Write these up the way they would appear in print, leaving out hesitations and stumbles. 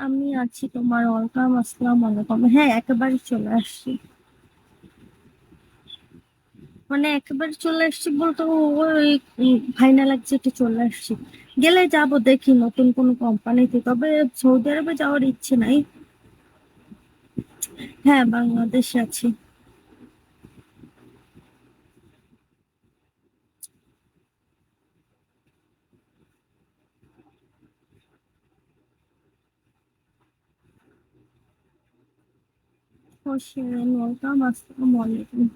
আমি আছি তোমার ওয়েলকাম, আসসালাম আলাইকুম। হ্যাঁ, একেবারে চলে আসছি। মানে একেবারে চলে আসছি বলতে ওই ফাইনাল একজেক্টে চলে আসছি। গেলে যাব দেখি নতুন কোন কোম্পানিতে, তবে সৌদি আরবে যাওয়ার ইচ্ছে নাই। হ্যাঁ, বাংলাদেশে আছি। হোসেন, ওয়েলকাম, আসসালাম আলাইকুম।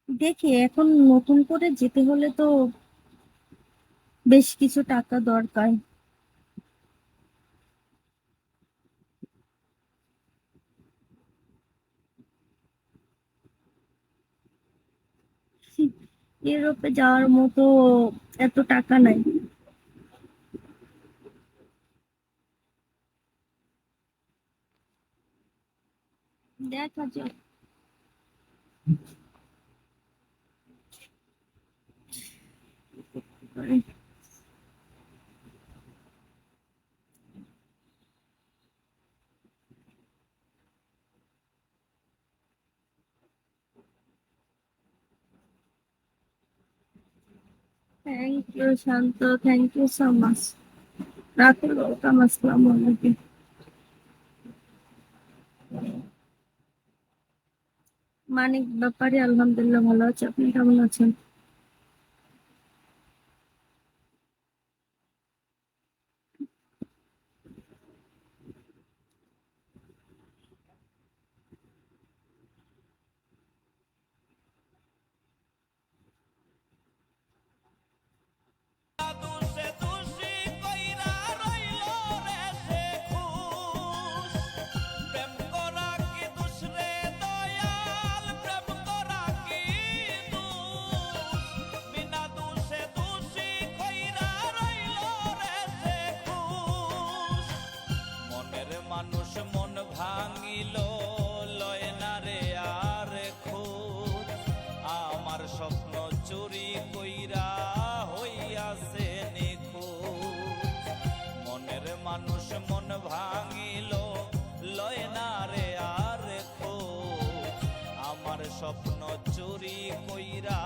দেখি, এখন নতুন করে যেতে হলে তো বেশ কিছু টাকা দরকার। ইউরোপে যাওয়ার মতো এত টাকা নাই। দেখা যাক। Thank you Shanto, thank you so much. Ratul, welcome, আসসালামু আলাইকুম। মানিক ব্যাপারে আলহামদুলিল্লাহ ভালো আছে, আপনি কেমন আছেন? দুষে দুষি কইরা রইল রে সে খুশ। প্রেম করা কি দুষ রে দয়াল, প্রেম করা কি দুষ। বিনা দুষে দুষি কইরা রইল রে সে খুশ। মনের মানুষ মন ভাঙিল, লয় না রে আর খোঁজ। আমার স্বপ্ন চুরি কইরা হইয়াছে নিখোঁজ। মনের মানুষ মন ভাঙিল, লয় না রে আর খোঁজ। আমার স্বপ্ন চুরি কইরা